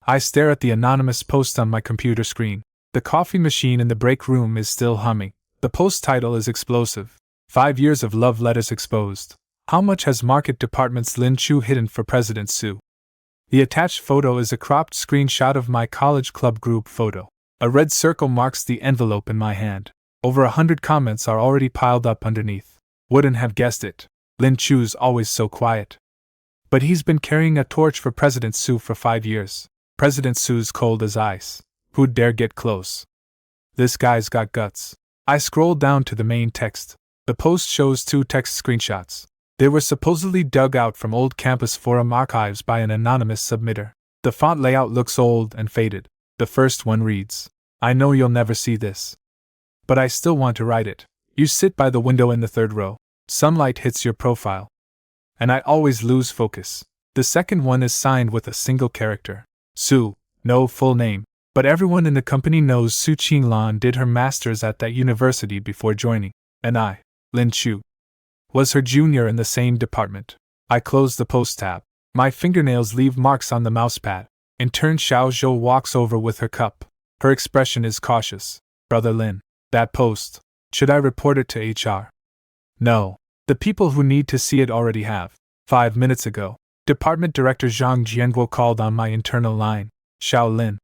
I stare at the anonymous post on my computer screen. The coffee machine in the break room is still humming. The post title is explosive. 5 years of love letters exposed. How much has Market Department's Lin Chu hidden for President Su? The attached photo is a cropped screenshot of my college club group photo. A red circle marks the envelope in my hand. Over 100 comments are already piled up underneath. Wouldn't have guessed it. Lin Chu's always so quiet. But he's been carrying a torch for President Su for 5 years. President Su's cold as ice. Who'd dare get close? This guy's got guts. I scrolled down to the main text. The post shows 2 text screenshots. They were supposedly dug out from old campus forum archives by an anonymous submitter. The font layout looks old and faded. The first one reads, "I know you'll never see this, but I still want to write it. You sit by the window in the 3rd row. Sunlight hits your profile, and I always lose focus." The second one is signed with a single character. Su, no full name, but everyone in the company knows Su Qinglan did her master's at that university before joining, and I, Lin Chu, was her junior in the same department. I close the post tab. My fingernails leave marks on the mousepad. In turn, Xiao Zhou walks over with her cup. Her expression is cautious. "Brother Lin, that post, should I report it to HR?" "No. The people who need to see it already have. 5 minutes ago, Department Director Zhang Jianguo called on my internal line. Xiao Lin.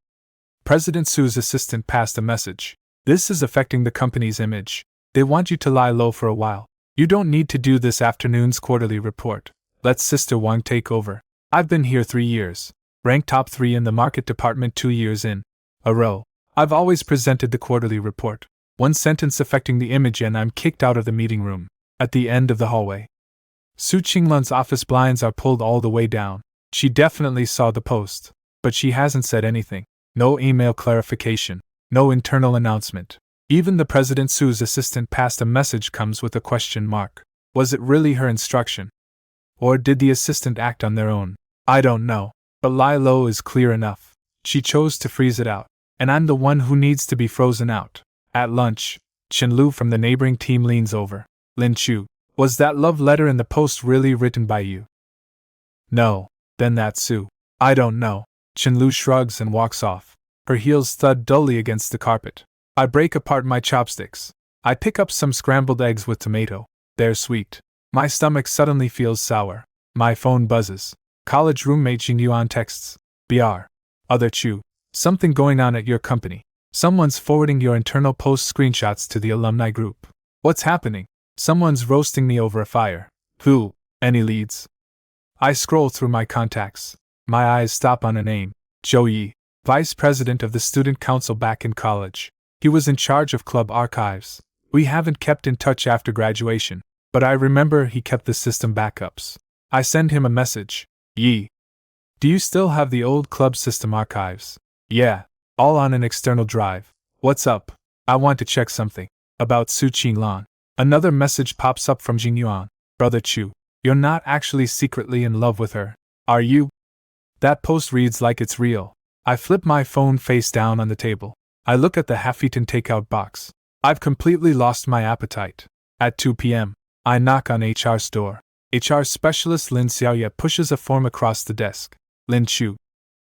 President Su's assistant passed a message. This is affecting the company's image. They want you to lie low for a while. You don't need to do this afternoon's quarterly report. Let Sister Wang take over. I've been here 3 years. Ranked top 3 in the market department 2 years in a row. I've always presented the quarterly report. One sentence affecting the image and I'm kicked out of the meeting room. At the end of the hallway, Su Qinglan's office blinds are pulled all the way down. She definitely saw the post, but she hasn't said anything. No email clarification. No internal announcement. Even the President Su's assistant passed a message comes with a question mark. Was it really her instruction? Or did the assistant act on their own? I don't know. But lie low is clear enough. She chose to freeze it out. And I'm the one who needs to be frozen out. At lunch, Chen Lu from the neighboring team leans over. "Lin Chu, was that love letter in the post really written by you?" "No." "Then that's Su." "I don't know." Chen Lu shrugs and walks off. Her heels thud dully against the carpet. I break apart my chopsticks. I pick up some scrambled eggs with tomato. They're sweet. My stomach suddenly feels sour. My phone buzzes. College roommate Jing Yuan texts. "Br. Other Chu. Something going on at your company. Someone's forwarding your internal post screenshots to the alumni group." "What's happening?" "Someone's roasting me over a fire." "Who? Any leads?" I scroll through my contacts. My eyes stop on a name. Zhou Yi, vice president of the student council back in college. He was in charge of club archives. We haven't kept in touch after graduation, but I remember he kept the system backups. I send him a message. "Yi, do you still have the old club system archives?" "Yeah, all on an external drive." "What's up?" "I want to check something. About Su Qinglan." Another message pops up from Jing Yuan. "Brother Chu, you're not actually secretly in love with her, are you?" That post reads like it's real. I flip my phone face down on the table. I look at the half-eaten takeout box. I've completely lost my appetite. At 2 p.m., I knock on HR's door. HR specialist Lin Xiaoye pushes a form across the desk. "Lin Chu,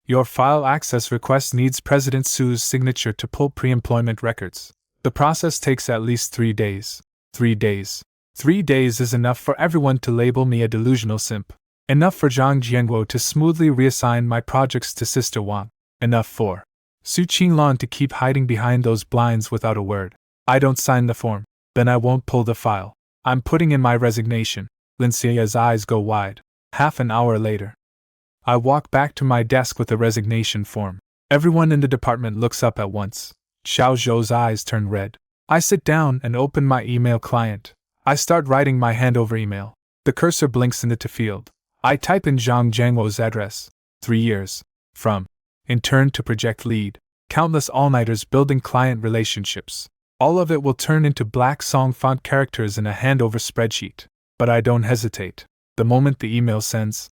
your file access request needs President Su's signature to pull pre-employment records. The process takes at least 3 days. 3 days. 3 days is enough for everyone to label me a delusional simp. Enough for Zhang Jianguo to smoothly reassign my projects to Sister Wang. Enough for Su Qinglan to keep hiding behind those blinds without a word. I don't sign the form, then I won't pull the file. I'm putting in my resignation." Lin Xiaoye's eyes go wide. Half an hour later, I walk back to my desk with the resignation form. Everyone in the department looks up at once. Xiao Zhou's eyes turn red. I sit down and open my email client. I start writing my handover email. The cursor blinks in the to field. I type in Zhang Jianguo's address. 3 years. From intern to project lead. Countless all-nighters building client relationships. All of it will turn into black song font characters in a handover spreadsheet. But I don't hesitate. The moment the email sends,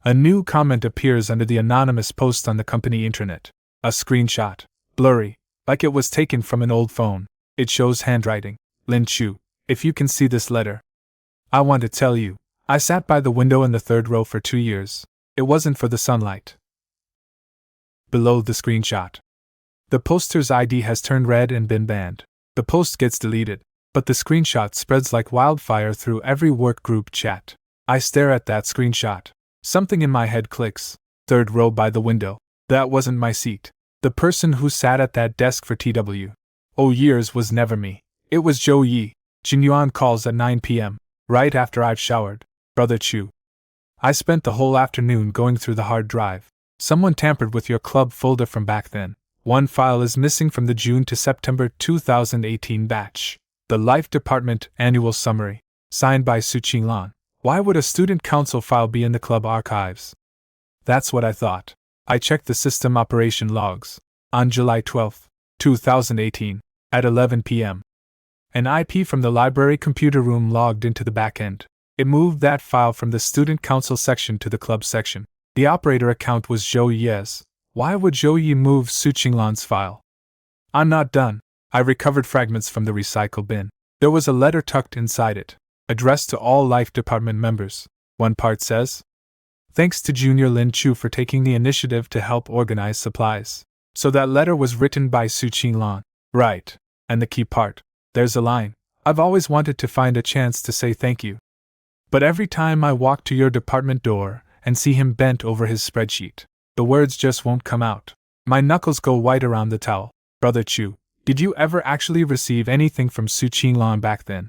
a new comment appears under the anonymous post on the company intranet. A screenshot. Blurry, like it was taken from an old phone. It shows handwriting. "Lin Chu, if you can see this letter, I want to tell you, I sat by the window in the 3rd row for 2 years. It wasn't for the sunlight. Below the screenshot. The poster's ID has turned red and been banned. The post gets deleted, but the screenshot spreads like wildfire through every workgroup chat. I stare at that screenshot. Something in my head clicks. Third row by the window. That wasn't my seat. The person who sat at that desk for years was never me. It was Joe Yi. Jinyuan calls at 9 p.m., right after I've showered. Brother Chu. I spent the whole afternoon going through the hard drive. Someone tampered with your club folder from back then. One file is missing from the June to September 2018 batch. The Life Department Annual Summary. Signed by Su Qinglan. Why would a student council file be in the club archives? That's what I thought. I checked the system operation logs. On July 12, 2018, at 11 p.m. An IP from the library computer room logged into the backend. It moved that file from the student council section to the club section. The operator account was Zhou Yi's. Why would Zhou Yi move Su Qinglan's file? I'm not done. I recovered fragments from the recycle bin. There was a letter tucked inside it, addressed to all Life Department members. One part says, "Thanks to Junior Lin Chu for taking the initiative to help organize supplies." So that letter was written by Su Qinglan. Right. And the key part. There's a line. "I've always wanted to find a chance to say thank you. But every time I walk to your department door and see him bent over his spreadsheet, the words just won't come out. My knuckles go white around the towel." Brother Chu, did you ever actually receive anything from Su Qinglan back then?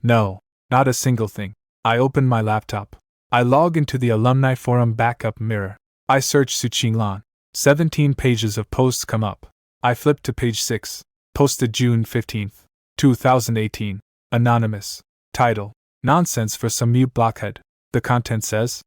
No, not a single thing. I open my laptop. I log into the Alumni Forum backup mirror. I search Su Qinglan. 17 pages of posts come up. I flip to page 6. Posted June 15, 2018. Anonymous. Title: Nonsense for some mute blockhead. The content says,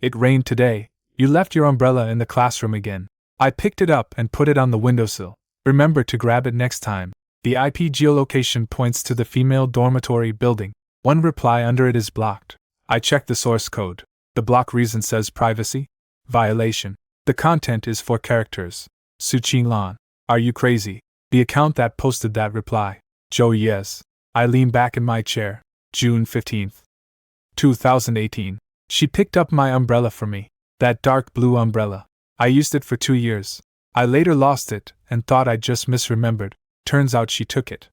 "It rained today. You left your umbrella in the classroom again. I picked it up and put it on the windowsill. Remember to grab it next time." The IP geolocation points to the female dormitory building. One reply under it is blocked. I check the source code. The block reason says privacy violation. The content is 4 characters. Su Qinglan. Are you crazy? The account that posted that reply. Zhou Yes. I lean back in my chair. June 15, 2018. She picked up my umbrella for me. That dark blue umbrella. I used it for 2 years. I later lost it and thought I'd just misremembered. Turns out she took it.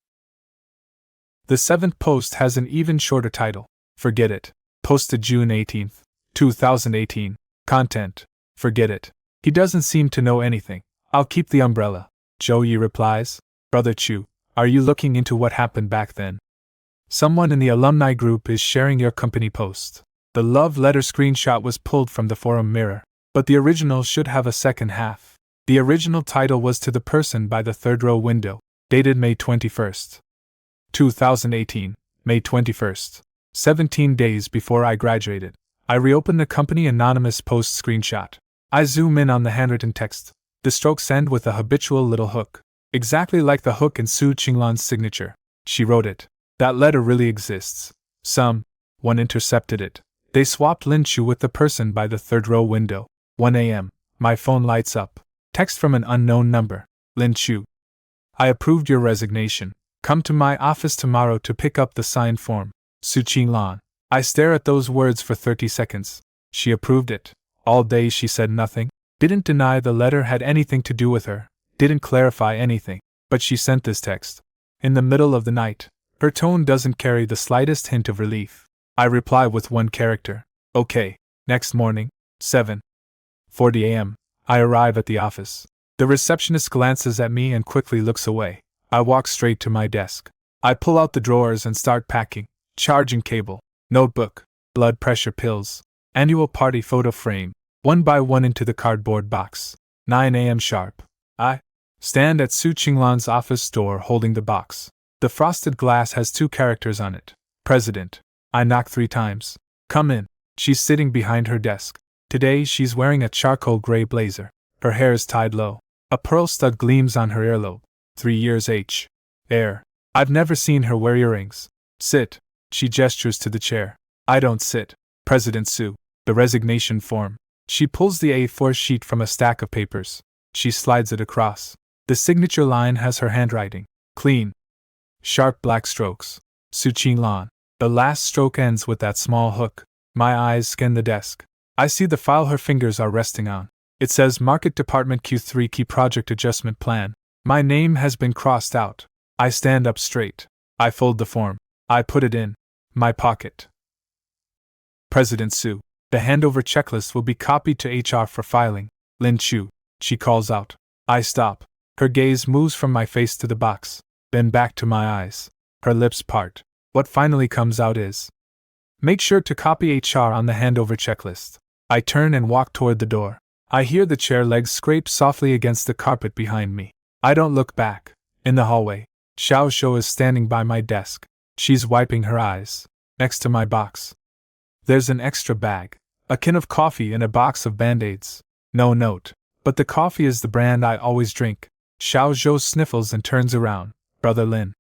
The 7th post has an even shorter title. Forget it. Posted June 18, 2018. Content: Forget it. He doesn't seem to know anything. I'll keep the umbrella. Zhou Yi replies, "Brother Chu, are you looking into what happened back then? Someone in the alumni group is sharing your company post." The love letter screenshot was pulled from the forum mirror, but the original should have a second half. The original title was "To the person by the third row window," dated May 21, 2018, May 21. 17 days before I graduated. I reopen the company anonymous post screenshot. I zoom in on the handwritten text. The strokes end with a habitual little hook, exactly like the hook in Su Qinglan's signature. She wrote it. That letter really exists. One intercepted it. They swapped Lin Chu with the person by the third row window. 1 a.m. My phone lights up. Text from an unknown number. Lin Chu. I approved your resignation. Come to my office tomorrow to pick up the signed form. Su Qinglan. I stare at those words for 30 seconds. She approved it. All day she said nothing. Didn't deny the letter had anything to do with her. Didn't clarify anything. But she sent this text. In the middle of the night. Her tone doesn't carry the slightest hint of relief. I reply with 1 character. Okay. Next morning, 7:40 a.m. I arrive at the office. The receptionist glances at me and quickly looks away. I walk straight to my desk. I pull out the drawers and start packing. Charging cable, notebook, blood pressure pills, annual party photo frame, one by one into the cardboard box. 9 a.m. sharp. I stand at Su Qinglan's office door holding the box. The frosted glass has 2 characters on it. President. I knock 3 times. Come in. She's sitting behind her desk. Today she's wearing a charcoal gray blazer. Her hair is tied low. A pearl stud gleams on her earlobe. 3 years H. Air. I've never seen her wear earrings. Sit. She gestures to the chair. I don't sit. President Su. The resignation form. She pulls the A4 sheet from a stack of papers. She slides it across. The signature line has her handwriting. Clean. Sharp black strokes. Su Qinglan. The last stroke ends with that small hook. My eyes scan the desk. I see the file her fingers are resting on. It says Market Department Q3 Key Project Adjustment Plan. My name has been crossed out. I stand up straight. I fold the form. I put it in my pocket. President Sue. The handover checklist will be copied to HR for filing. Lin Chu. She calls out. I stop. Her gaze moves from my face to the box, then back to my eyes. Her lips part. What finally comes out is, make sure to copy HR on the handover checklist. I turn and walk toward the door. I hear the chair legs scrape softly against the carpet behind me. I don't look back. In the hallway, Xiao Shou is standing by my desk. She's wiping her eyes. Next to my box, there's an extra bag, a can of coffee and a box of Band-Aids. No note, but the coffee is the brand I always drink. Xiao Shou sniffles and turns around. Brother Lin.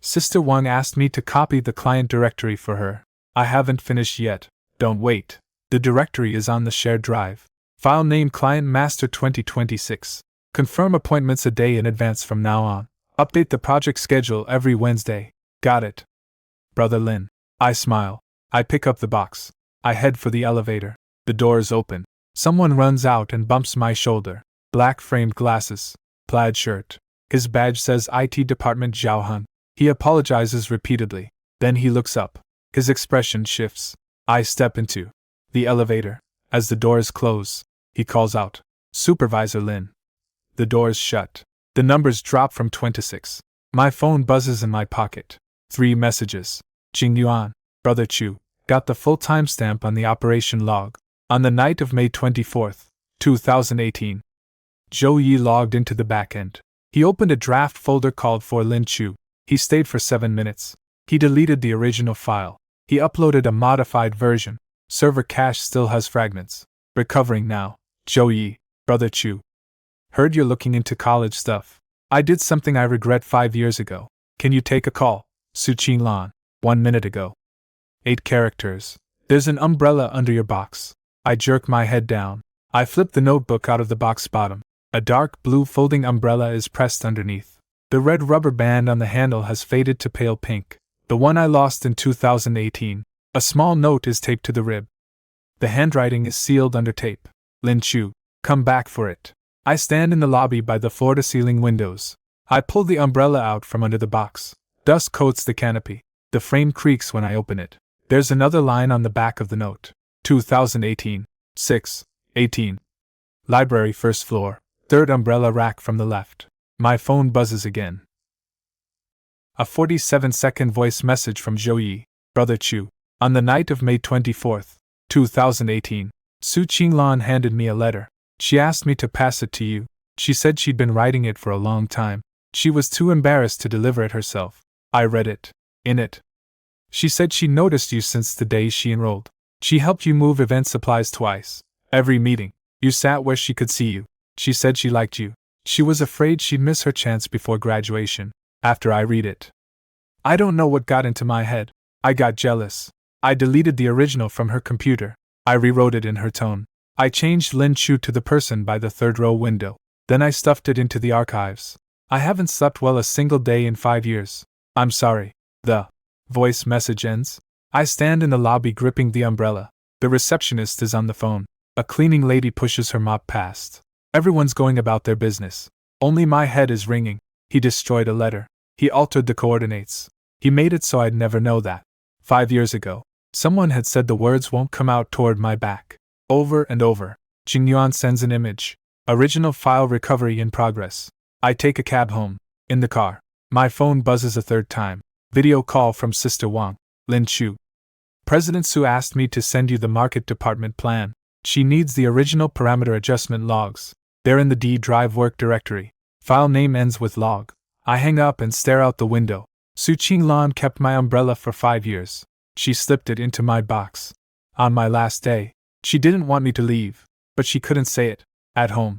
Sister Wang asked me to copy the client directory for her. I haven't finished yet. Don't wait. The directory is on the shared drive. File name Client Master 2026. Confirm appointments a day in advance from now on. Update the project schedule every Wednesday. Got it. Brother Lin. I smile. I pick up the box. I head for the elevator. The doors open. Someone runs out and bumps my shoulder. Black framed glasses. Plaid shirt. His badge says IT Department Zhao Han. He apologizes repeatedly. Then he looks up. His expression shifts. I step into the elevator. As the doors close, he calls out, Supervisor Lin. The doors shut. The numbers drop from 26. My phone buzzes in my pocket. 3 messages. Jing Yuan, Brother Chu, got the full timestamp on the operation log. On the night of May 24th, 2018. Zhou Yi logged into the backend. He opened a draft folder called for Lin Chu. He stayed for 7 minutes. He deleted the original file. He uploaded a modified version. Server cache still has fragments. Recovering now. Zhou Yi, Brother Chu. Heard you're looking into college stuff. I did something I regret 5 years ago. Can you take a call? Su Qinglan. 1 minute ago. 8 characters. There's an umbrella under your box. I jerk my head down. I flip the notebook out of the box bottom. A dark blue folding umbrella is pressed underneath. The red rubber band on the handle has faded to pale pink. The one I lost in 2018. A small note is taped to the rib. The handwriting is sealed under tape. Lin Chu, come back for it. I stand in the lobby by the floor-to-ceiling windows. I pull the umbrella out from under the box. Dust coats the canopy. The frame creaks when I open it. There's another line on the back of the note. 2018. 6:18. Library first floor. 3rd umbrella rack from the left. My phone buzzes again. A 47-second voice message from Zhou Yi, Brother Chu. On the night of May 24th, 2018, Su Qinglan handed me a letter. She asked me to pass it to you. She said she'd been writing it for a long time. She was too embarrassed to deliver it herself. I read it. In it, she said she noticed you since the day she enrolled. She helped you move event supplies twice. Every meeting, you sat where she could see you. She said she liked you. She was afraid she'd miss her chance before graduation. After I read it, I don't know what got into my head. I got jealous. I deleted the original from her computer. I rewrote it in her tone. I changed Lin Chu to the person by the 3rd row window. Then I stuffed it into the archives. I haven't slept well a single day in 5 years. I'm sorry. The voice message ends. I stand in the lobby gripping the umbrella. The receptionist is on the phone. A cleaning lady pushes her mop past. Everyone's going about their business. Only my head is ringing. He destroyed a letter. He altered the coordinates. He made it so I'd never know that. 5 years ago, someone had said the words won't come out toward my back. Over and over. Jingyuan sends an image. Original file recovery in progress. I take a cab home. In the car, my phone buzzes a 3rd time. Video call from Sister Wang. Lin Chu. President Su asked me to send you the market department plan. She needs the original parameter adjustment logs. They're in the D drive work directory. File name ends with log. I hang up and stare out the window. Su Qinglan kept my umbrella for 5 years. She slipped it into my box. On my last day, she didn't want me to leave, but she couldn't say it. At home,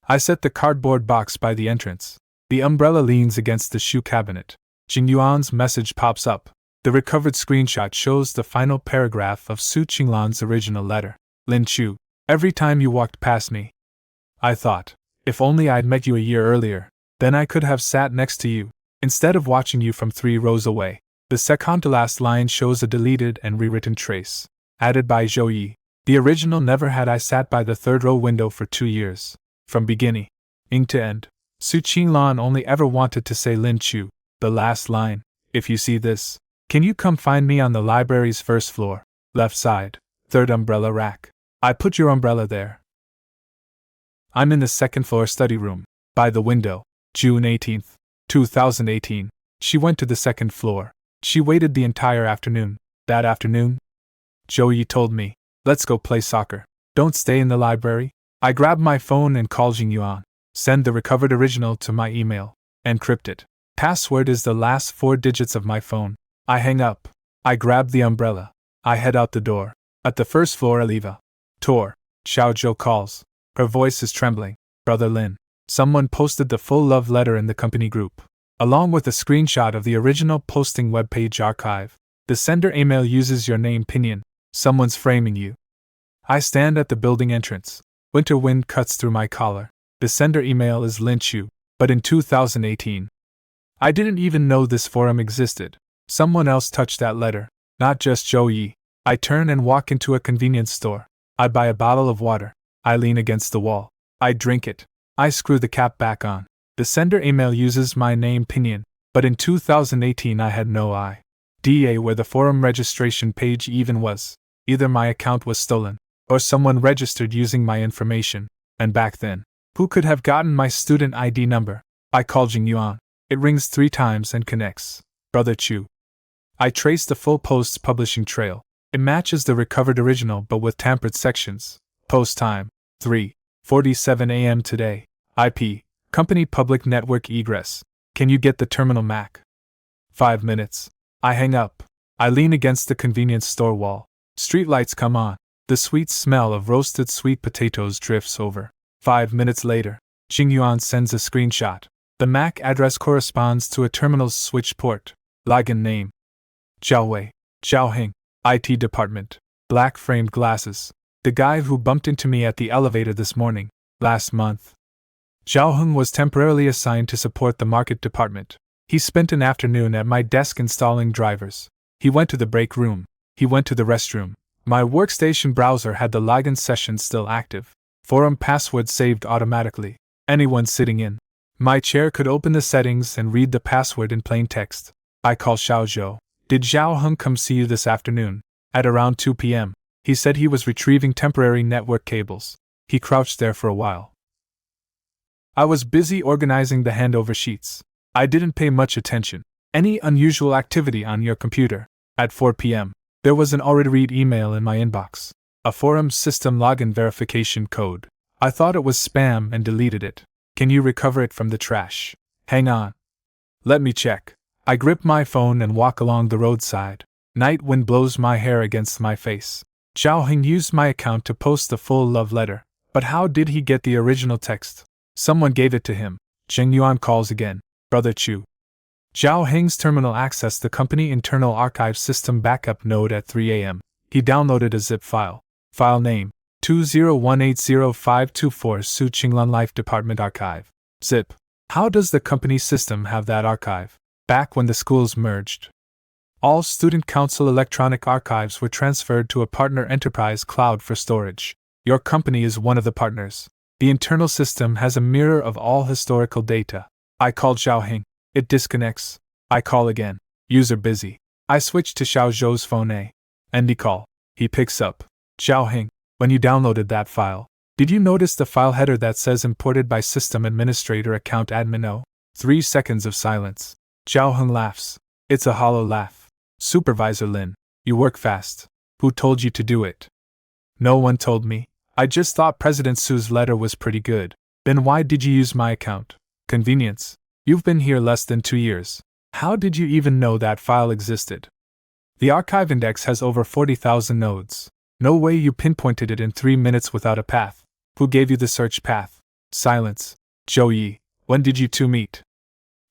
I set the cardboard box by the entrance. The umbrella leans against the shoe cabinet. Jingyuan's message pops up. The recovered screenshot shows the final paragraph of Su Qinglan's original letter. Lin Chu, every time you walked past me, I thought, if only I'd met you a year earlier, then I could have sat next to you, instead of watching you from 3 rows away. The second to last line shows a deleted and rewritten trace, added by Zhou Yi. The original never had. I sat by the third row window for 2 years. From beginning to end. Su Qinglan only ever wanted to say Lin Chu, the last line. If you see this, can you come find me on the library's first floor, left side, third umbrella rack. I put your umbrella there. I'm in the second floor study room, by the window. June 18, 2018. She went to the second floor. She waited the entire afternoon. That afternoon, Zhou told me, let's go play soccer. Don't stay in the library. I grabbed my phone and called Jing Yuan. Send the recovered original to my email. Encrypt it. Password is the last 4 digits of my phone. I hang up. I grab the umbrella. I head out the door. At the first floor, Aliva. Tor. Xiao Zhou calls. Her voice is trembling. Brother Lin. Someone posted the full love letter in the company group, along with a screenshot of the original posting webpage archive. The sender email uses your name pinyin. Someone's framing you. I stand at the building entrance. Winter wind cuts through my collar. The sender email is Lin Chu, but in 2018. I didn't even know this forum existed. Someone else touched that letter, not just Zhou Yi. I turn and walk into a convenience store. I buy a bottle of water. I lean against the wall. I drink it. I screw the cap back on. The sender email uses my name pinyin, but in 2018 I had no idea where the forum registration page even was. Either my account was stolen, or someone registered using my information, and back then, who could have gotten my student ID number? I call Jing Yuan. It rings 3 times and connects. Brother Chu. I trace the full post's publishing trail. It matches the recovered original but with tampered sections. Post time, 3:47 a.m. today. IP, Company Public Network Egress. Can you get the terminal Mac? 5 minutes. I hang up. I lean against the convenience store wall. Streetlights come on. The sweet smell of roasted sweet potatoes drifts over. 5 minutes later, Jing Yuan sends a screenshot. The MAC address corresponds to a terminal's switch port. Login name: Zhao Wei, Zhaoheng, IT department. Black framed glasses. The guy who bumped into me at the elevator this morning, last month. Zhaoheng was temporarily assigned to support the market department. He spent an afternoon at my desk installing drivers. He went to the break room. He went to the restroom. My workstation browser had the login session still active. Forum password saved automatically. Anyone sitting in my chair could open the settings and read the password in plain text. I call Xiao Zhou. Did Zhaoheng come see you this afternoon? At around 2 p.m. He said he was retrieving temporary network cables. He crouched there for a while. I was busy organizing the handover sheets. I didn't pay much attention. Any unusual activity on your computer? At 4 p.m. There was an already read email in my inbox. A forum system login verification code. I thought it was spam and deleted it. Can you recover it from the trash? Hang on. Let me check. I grip my phone and walk along the roadside. Night wind blows my hair against my face. Zhaoheng used my account to post the full love letter. But how did he get the original text? Someone gave it to him. Jing Yuan calls again. Brother Chu. Zhaoheng's terminal accessed the company internal archive system backup node at 3 a.m. He downloaded a zip file. File name: 201805524 Su Qinglan Life Department Archive. Zip. How does the company system have that archive? Back when the schools merged, all Student Council electronic archives were transferred to a partner enterprise cloud for storage. Your company is one of the partners. The internal system has a mirror of all historical data. I called Zhaoheng. It disconnects. I call again. User busy. I switch to Xiao Zhou's phone and he call. He picks up. Zhaoheng, when you downloaded that file, did you notice the file header that says imported by system administrator account admin O? 3 seconds of silence. Zhaoheng laughs. It's a hollow laugh. Supervisor Lin, you work fast. Who told you to do it? No one told me. I just thought President Su's letter was pretty good. Then why did you use my account? Convenience. You've been here less than 2 years. How did you even know that file existed? The archive index has over 40,000 nodes. No way you pinpointed it in 3 minutes without a path. Who gave you the search path? Silence. Zhou Yi, when did you two meet?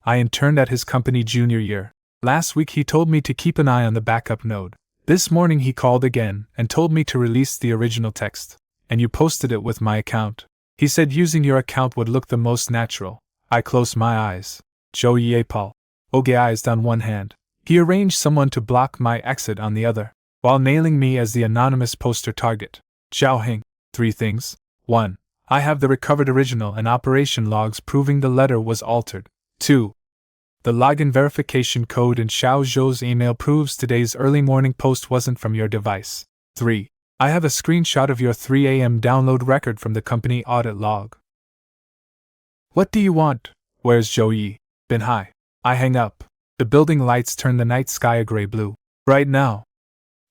I interned at his company junior year. Last week he told me to keep an eye on the backup node. This morning he called again and told me to release the original text. And you posted it with my account. He said using your account would look the most natural. I closed my eyes. Zhou Yi Paul. Oge eyes on one hand. He arranged someone to block my exit on the other, while nailing me as the anonymous poster target. Zhao Heng, 3 things. 1. I have the recovered original and operation logs proving the letter was altered. 2. The login verification code in Xiao Zhou's email proves today's early morning post wasn't from your device. 3. I have a screenshot of your 3 a.m. download record from the company audit log. What do you want? Where's Zhou Yi? Bin Hai. I hang up. The building lights turn the night sky a gray blue. Right now,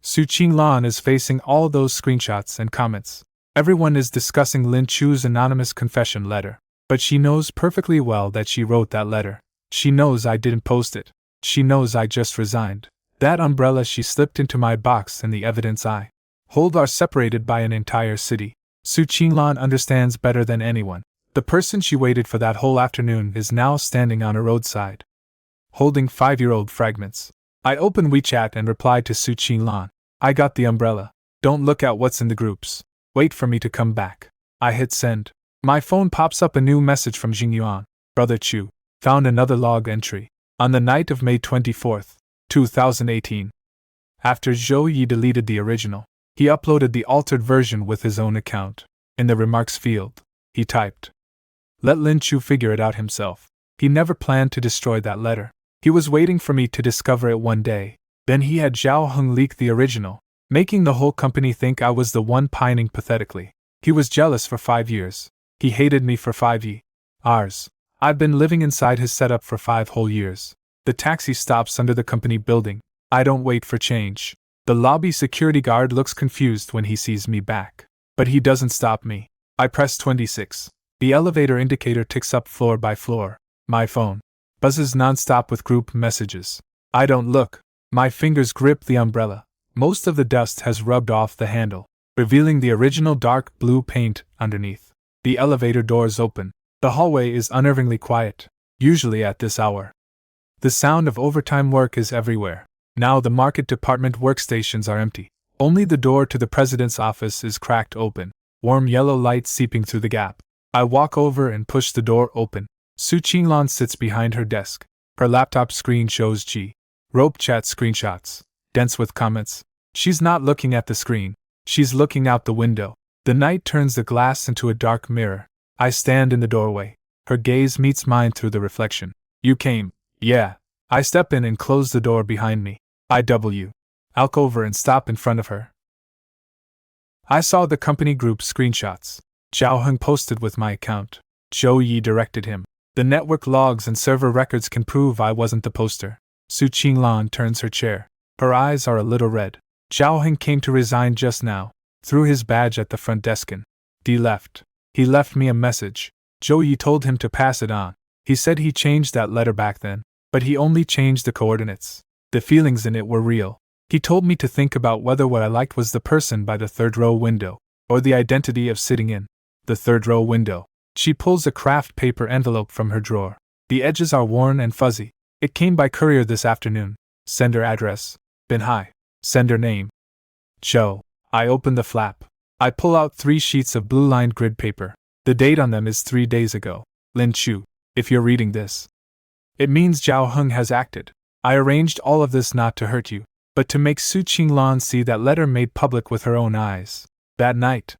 Su Qinglan is facing all those screenshots and comments. Everyone is discussing Lin Chu's anonymous confession letter. But she knows perfectly well that she wrote that letter. She knows I didn't post it. She knows I just resigned. That umbrella she slipped into my box and the evidence I hold are separated by an entire city. Su Qinglan understands better than anyone. The person she waited for that whole afternoon is now standing on a roadside, holding 5-year-old fragments. I open WeChat and reply to Su Qinglan. I got the umbrella. Don't look at what's in the groups. Wait for me to come back. I hit send. My phone pops up a new message from Jingyuan. Brother Chu. Found another log entry. On the night of May 24th, 2018. After Zhou Yi deleted the original, he uploaded the altered version with his own account. In the remarks field, he typed, "Let Lin Chu figure it out himself." He never planned to destroy that letter. He was waiting for me to discover it one day. Then he had Zhao Heng leak the original, making the whole company think I was the one pining pathetically. He was jealous for 5 years. He hated me for 5 years. I've been living inside his setup for 5 whole years. The taxi stops under the company building. I don't wait for change. The lobby security guard looks confused when he sees me back. But he doesn't stop me. I press 26. The elevator indicator ticks up floor by floor. My phone buzzes nonstop with group messages. I don't look. My fingers grip the umbrella. Most of the dust has rubbed off the handle, revealing the original dark blue paint underneath. The elevator doors open. The hallway is unnervingly quiet, usually at this hour. The sound of overtime work is everywhere. Now the market department workstations are empty. Only the door to the president's office is cracked open, warm yellow light seeping through the gap. I walk over and push the door open. Su Qinglan sits behind her desk. Her laptop screen shows rope chat screenshots, dense with comments. She's not looking at the screen. She's looking out the window. The night turns the glass into a dark mirror. I stand in the doorway. Her gaze meets mine through the reflection. You came. Yeah. I step in and close the door behind me. I'll go over and stop in front of her. I saw the company group screenshots. Zhao Heng posted with my account. Zhou Yi directed him. The network logs and server records can prove I wasn't the poster. Su Qinglan turns her chair. Her eyes are a little red. Zhao Heng came to resign just now. Threw his badge at the front desk and left. He left me a message. Zhou Yi told him to pass it on. He said he changed that letter back then, but he only changed the coordinates. The feelings in it were real. He told me to think about whether what I liked was the person by the third row window, or the identity of sitting in the third row window. She pulls a craft paper envelope from her drawer. The edges are worn and fuzzy. It came by courier this afternoon. Sender address: Bin Hai. Sender name: Zhou. I open the flap. I pull out 3 sheets of blue-lined grid paper. The date on them is 3 days ago. Lin Chu, if you're reading this, it means Zhao Heng has acted. I arranged all of this not to hurt you, but to make Su Qinglan see that letter made public with her own eyes. That night,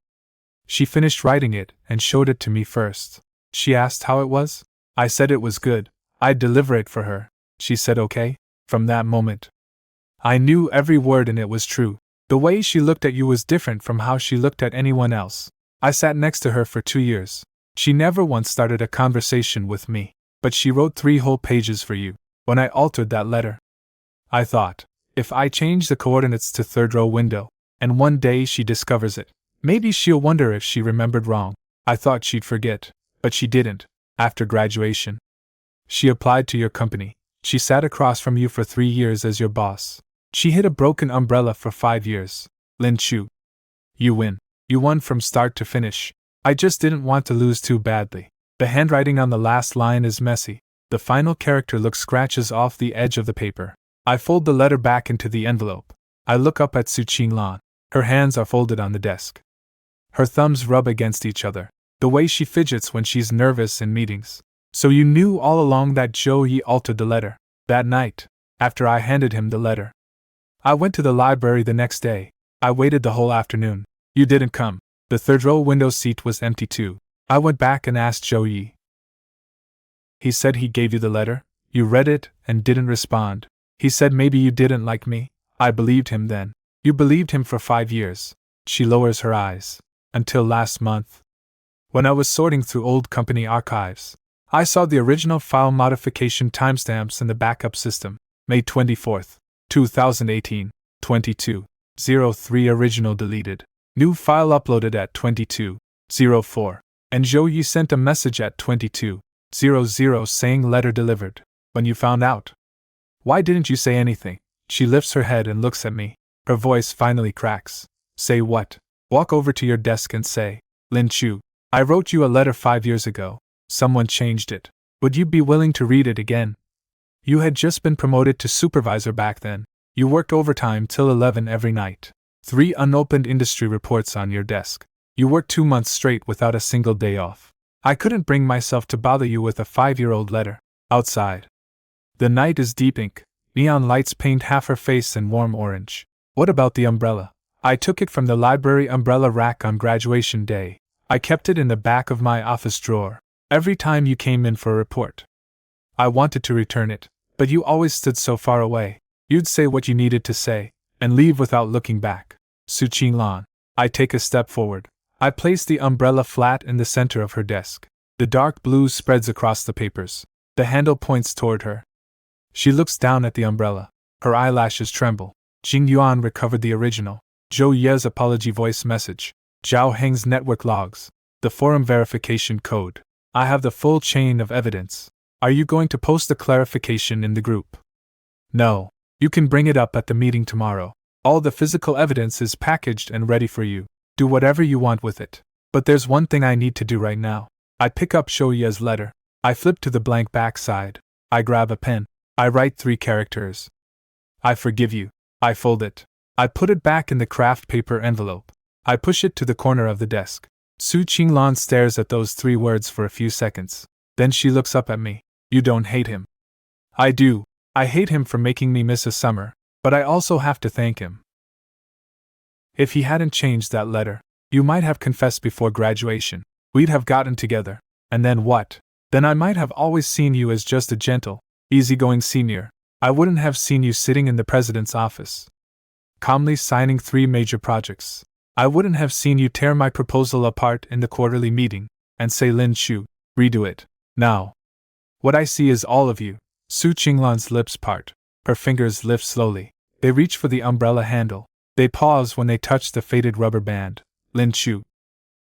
she finished writing it and showed it to me first. She asked how it was. I said it was good. I'd deliver it for her. She said okay. From that moment, I knew every word and it was true. The way she looked at you was different from how she looked at anyone else. I sat next to her for 2 years. She never once started a conversation with me, but she wrote 3 whole pages for you. When I altered that letter, I thought, if I change the coordinates to third row window, and one day she discovers it, maybe she'll wonder if she remembered wrong. I thought she'd forget, but she didn't. After graduation, she applied to your company. She sat across from you for 3 years as your boss. She hid a broken umbrella for 5 years. Lin Chu, you win. You won from start to finish. I just didn't want to lose too badly. The handwriting on the last line is messy. The final character looks scratches off the edge of the paper. I fold the letter back into the envelope. I look up at Su Qinglan. Her hands are folded on the desk. Her thumbs rub against each other. The way she fidgets when she's nervous in meetings. So you knew all along that Zhou Yi altered the letter. That night, after I handed him the letter, I went to the library the next day. I waited the whole afternoon. You didn't come. The third row window seat was empty too. I went back and asked Zhou Yi. He said he gave you the letter, you read it, and didn't respond. He said maybe you didn't like me. I believed him then. You believed him for 5 years. She lowers her eyes. Until last month. When I was sorting through old company archives, I saw the original file modification timestamps in the backup system. May 24th, 2018, 22:03 original deleted. New file uploaded at 22:04. And Zhou Yi sent a message at 22:00 saying letter delivered. When you found out, why didn't you say anything? She lifts her head and looks at me. Her voice finally cracks. Say what? Walk over to your desk and say, Lin Chu, I wrote you a letter 5 years ago. Someone changed it. Would you be willing to read it again? You had just been promoted to supervisor back then. You worked overtime till 11 every night. 3 unopened industry reports on your desk. You worked 2 months straight without a single day off. I couldn't bring myself to bother you with a 5-year-old letter. Outside. The night is deep ink. Neon lights paint half her face in warm orange. What about the umbrella? I took it from the library umbrella rack on graduation day. I kept it in the back of my office drawer. Every time you came in for a report, I wanted to return it, but you always stood so far away. You'd say what you needed to say, and leave without looking back. Su Qinglan. I take a step forward. I place the umbrella flat in the center of her desk. The dark blue spreads across the papers. The handle points toward her. She looks down at the umbrella. Her eyelashes tremble. Jing Yuan recovered the original. Zhou Ye's apology voice message. Zhao Heng's network logs. The forum verification code. I have the full chain of evidence. Are you going to post the clarification in the group? No. You can bring it up at the meeting tomorrow. All the physical evidence is packaged and ready for you. Do whatever you want with it. But there's one thing I need to do right now. I pick up Zhou Ye's letter. I flip to the blank backside. I grab a pen. I write 3 characters. I forgive you. I fold it. I put it back in the craft paper envelope. I push it to the corner of the desk. Su Qinglan stares at those 3 words for a few seconds. Then she looks up at me. You don't hate him. I do. I hate him for making me miss a summer, but I also have to thank him. If he hadn't changed that letter, you might have confessed before graduation. We'd have gotten together. And then what? Then I might have always seen you as just a gentle, easygoing senior. I wouldn't have seen you sitting in the president's office, calmly signing 3 major projects. I wouldn't have seen you tear my proposal apart in the quarterly meeting and say, Lin Chu, redo it. Now. What I see is all of you. Su Qinglan's lips part. Her fingers lift slowly. They reach for the umbrella handle. They pause when they touch the faded rubber band. Lin Chu.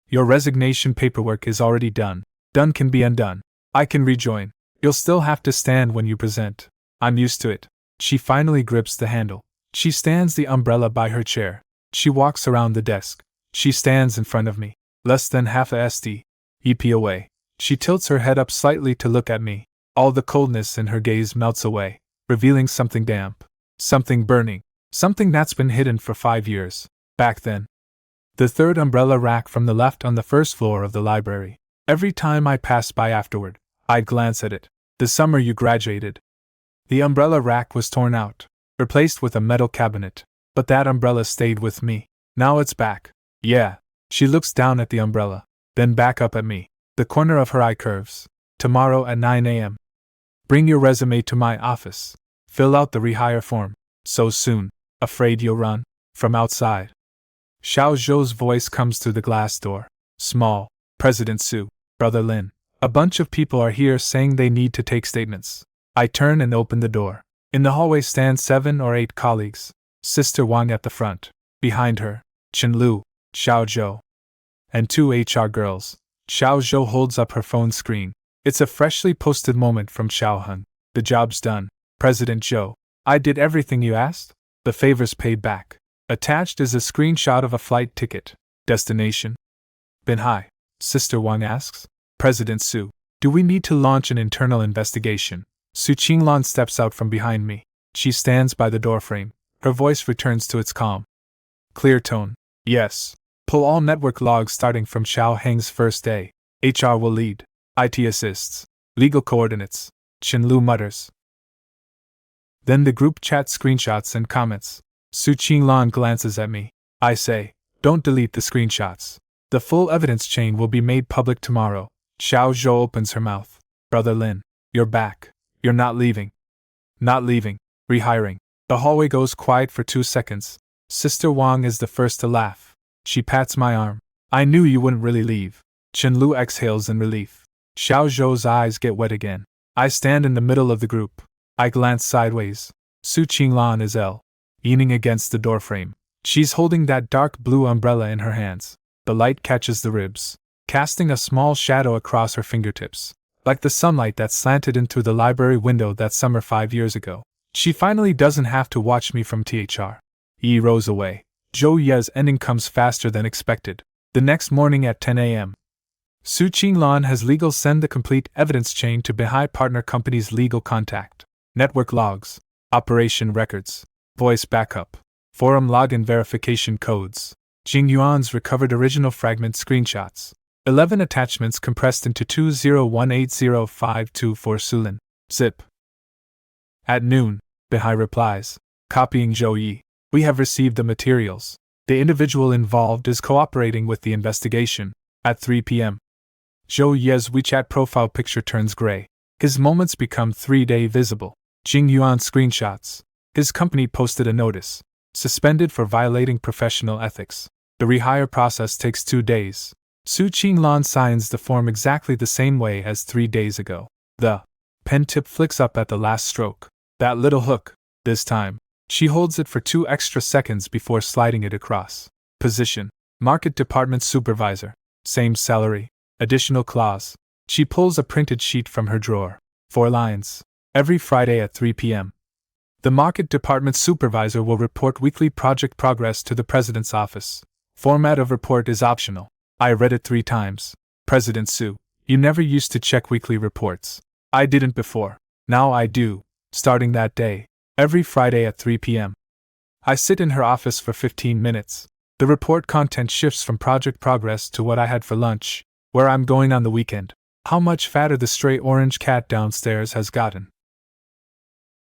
Your resignation paperwork is already done. Done can be undone. I can rejoin. You'll still have to stand when you present. I'm used to it. She finally grips the handle. She stands the umbrella by her chair. She walks around the desk. She stands in front of me. Less than half a EP away. She tilts her head up slightly to look at me. All the coldness in her gaze melts away, revealing something damp. Something burning. Something that's been hidden for 5 years. Back then. The 3rd umbrella rack from the left on the 1st floor of the library. Every time I passed by afterward, I'd glance at it. The summer you graduated. The umbrella rack was torn out, replaced with a metal cabinet. But that umbrella stayed with me. Now it's back. Yeah. She looks down at the umbrella, then back up at me. The corner of her eye curves. Tomorrow at 9 a.m. Bring your resume to my office. Fill out the rehire form. So soon. Afraid you'll run? From outside. Xiao Zhou's voice comes through the glass door. Small. President Su. Brother Lin. A bunch of people are here saying they need to take statements. I turn and open the door. In the hallway stand 7 or 8 colleagues. Sister Wang at the front. Behind her, Chen Lu, Xiao Zhou, and 2 HR girls. Xiao Zhou holds up her phone screen. It's a freshly posted moment from Xiao Heng. The job's done. President Zhou. I did everything you asked. The favors paid back. Attached is a screenshot of a flight ticket. Destination? Binhai. Sister Wang asks. President Su. Do we need to launch an internal investigation? Su Qinglan steps out from behind me. She stands by the doorframe. Her voice returns to its calm, clear tone. Yes. Pull all network logs starting from Xiao Heng's first day. HR will lead. IT assists. Legal coordinates. Chen Lu mutters. Then the group chat screenshots and comments. Su Qinglan glances at me. I say, Don't delete the screenshots. The full evidence chain will be made public tomorrow. Xiao Zhou opens her mouth. Brother Lin, you're back. You're not leaving. Not leaving. Rehiring. The hallway goes quiet for 2 seconds. Sister Wang is the first to laugh. She pats my arm. I knew you wouldn't really leave. Chenlu exhales in relief. Xiao Zhou's eyes get wet again. I stand in the middle of the group. I glance sideways. Su Qinglan is leaning against the doorframe. She's holding that dark blue umbrella in her hands. The light catches the ribs, casting a small shadow across her fingertips, like the sunlight that slanted in through the library window that summer 5 years ago. She finally doesn't have to watch me from THR. Yi rows away. Zhou Ye's ending comes faster than expected. The next morning at 10 a.m., Su Qinglan has legal send the complete evidence chain to Behi Partner Company's legal contact. Network logs, operation records, voice backup, forum login verification codes, Jing Yuan's recovered original fragment screenshots, 11 attachments compressed into 2018052 Sulin. Zip. At noon, Behi replies, copying Zhou Yi. We have received the materials. The individual involved is cooperating with the investigation. At 3 p.m., Zhou Ye's WeChat profile picture turns gray. His moments become 3-day visible. Jing Yuan screenshots. His company posted a notice. Suspended for violating professional ethics. The rehire process takes 2 days. Su Qinglan signs the form exactly the same way as 3 days ago. The pen tip flicks up at the last stroke. That little hook. This time, she holds it for 2 extra seconds before sliding it across. Position. Market Department Supervisor. Same salary. Additional clause. She pulls a printed sheet from her drawer. 4 lines. Every Friday at 3 p.m. The Market Department Supervisor will report weekly project progress to the President's office. Format of report is optional. I read it 3 times. President Su, you never used to check weekly reports. I didn't before. Now I do. Starting that day. Every Friday at 3 p.m. I sit in her office for 15 minutes. The report content shifts from project progress to what I had for lunch, where I'm going on the weekend, how much fatter the stray orange cat downstairs has gotten.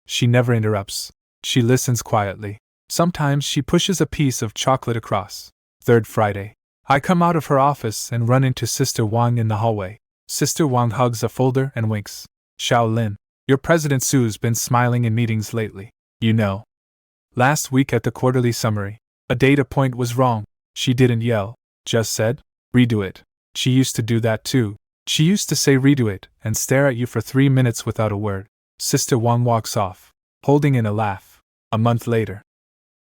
She never interrupts. She listens quietly. Sometimes she pushes a piece of chocolate across. 3rd Friday. I come out of her office and run into Sister Wang in the hallway. Sister Wang hugs a folder and winks. Xiao Lin, your President Su's been smiling in meetings lately. You know. Last week at the quarterly summary, a data point was wrong. She didn't yell, just said, redo it. She used to do that too. She used to say redo it and stare at you for 3 minutes without a word. Sister Wang walks off, holding in a laugh. A month later,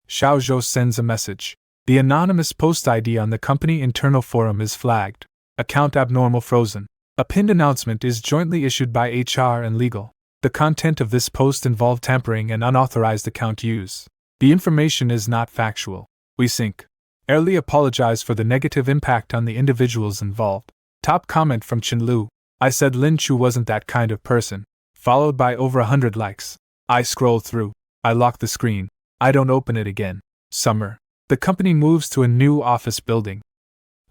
Xiao Zhou sends a message. The anonymous post ID on the company internal forum is flagged. Account abnormal frozen. A pinned announcement is jointly issued by HR and legal. The content of this post involved tampering and unauthorized account use. The information is not factual. We sync. Early apologize for the negative impact on the individuals involved. Top comment from Chen Lu. I said Lin Chu wasn't that kind of person. Followed by over 100 likes. I scroll through. I lock the screen. I don't open it again. Summer. The company moves to a new office building.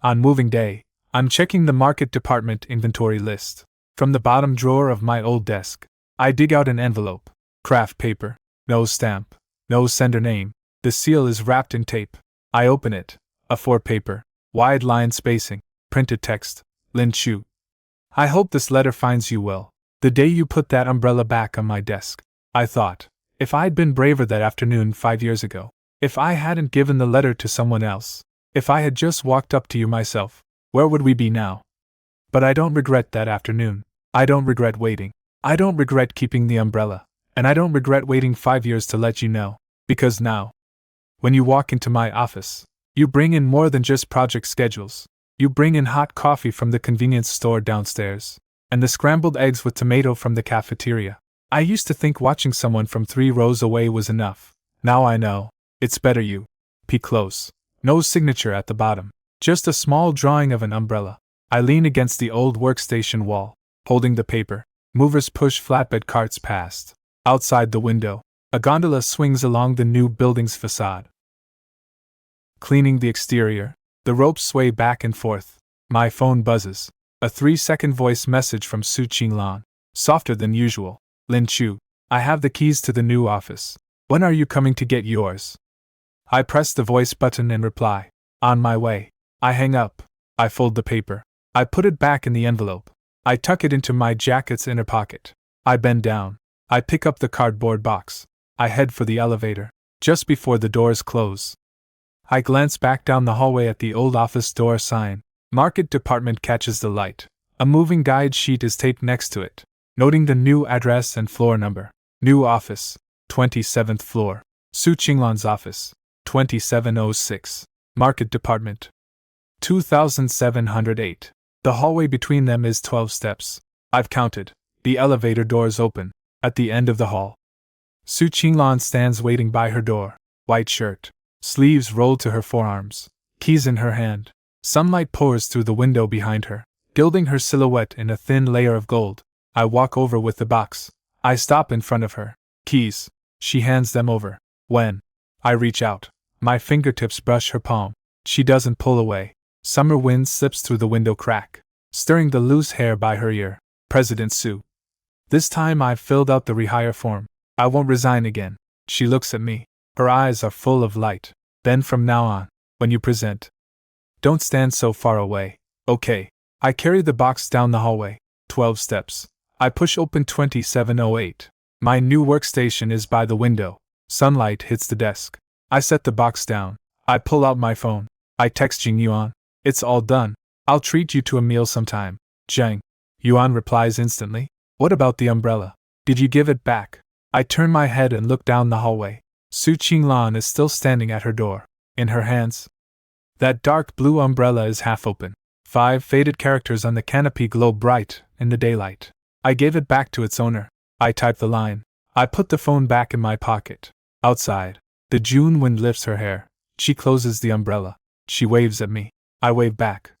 On moving day, I'm checking the market department inventory list. From the bottom drawer of my old desk, I dig out an envelope. Craft paper. No stamp. No sender name. The seal is wrapped in tape. I open it. A4 paper. Wide line spacing. Printed text. Lin Chu. I hope this letter finds you well. The day you put that umbrella back on my desk. I thought, if I'd been braver that afternoon 5 years ago, if I hadn't given the letter to someone else, if I had just walked up to you myself, where would we be now? But I don't regret that afternoon. I don't regret waiting. I don't regret keeping the umbrella. And I don't regret waiting 5 years to let you know. Because now, when you walk into my office, you bring in more than just project schedules. You bring in hot coffee from the convenience store downstairs, and the scrambled eggs with tomato from the cafeteria. I used to think watching someone from 3 rows away was enough. Now I know. It's better you peek close. No signature at the bottom. Just a small drawing of an umbrella. I lean against the old workstation wall, holding the paper. Movers push flatbed carts past. Outside the window, a gondola swings along the new building's facade. Cleaning the exterior, the ropes sway back and forth. My phone buzzes. A 3-second voice message from Su Qinglan. Softer than usual. Lin Chu, I have the keys to the new office. When are you coming to get yours? I press the voice button and reply. On my way. I hang up. I fold the paper. I put it back in the envelope. I tuck it into my jacket's inner pocket. I bend down. I pick up the cardboard box. I head for the elevator. Just before the doors close, I glance back down the hallway at the old office door sign. Market Department catches the light. A moving guide sheet is taped next to it, noting the new address and floor number. New office, 27th floor. Su Qinglan's office, 2706. Market Department, 2708. The hallway between them is 12 steps. I've counted. The elevator doors open. At the end of the hall, Su Qinglan stands waiting by her door. White shirt, sleeves rolled to her forearms, keys in her hand. Sunlight pours through the window behind her, gilding her silhouette in a thin layer of gold. I walk over with the box. I stop in front of her. Keys. She hands them over. When I reach out, my fingertips brush her palm. She doesn't pull away. Summer wind slips through the window crack, stirring the loose hair by her ear. President Su. This time I've filled out the rehire form. I won't resign again. She looks at me. Her eyes are full of light. Then from now on, when you present, don't stand so far away. Okay. I carry the box down the hallway. 12 steps. I push open 2708. My new workstation is by the window. Sunlight hits the desk. I set the box down. I pull out my phone. I text Jing Yuan. It's all done. I'll treat you to a meal sometime. Zhang. Yuan replies instantly. What about the umbrella? Did you give it back? I turn my head and look down the hallway. Su Qinglan is still standing at her door. In her hands, that dark blue umbrella is half open. 5 faded characters on the canopy glow bright in the daylight. I gave it back to its owner. I type the line. I put the phone back in my pocket. Outside, the June wind lifts her hair. She closes the umbrella. She waves at me. I wave back.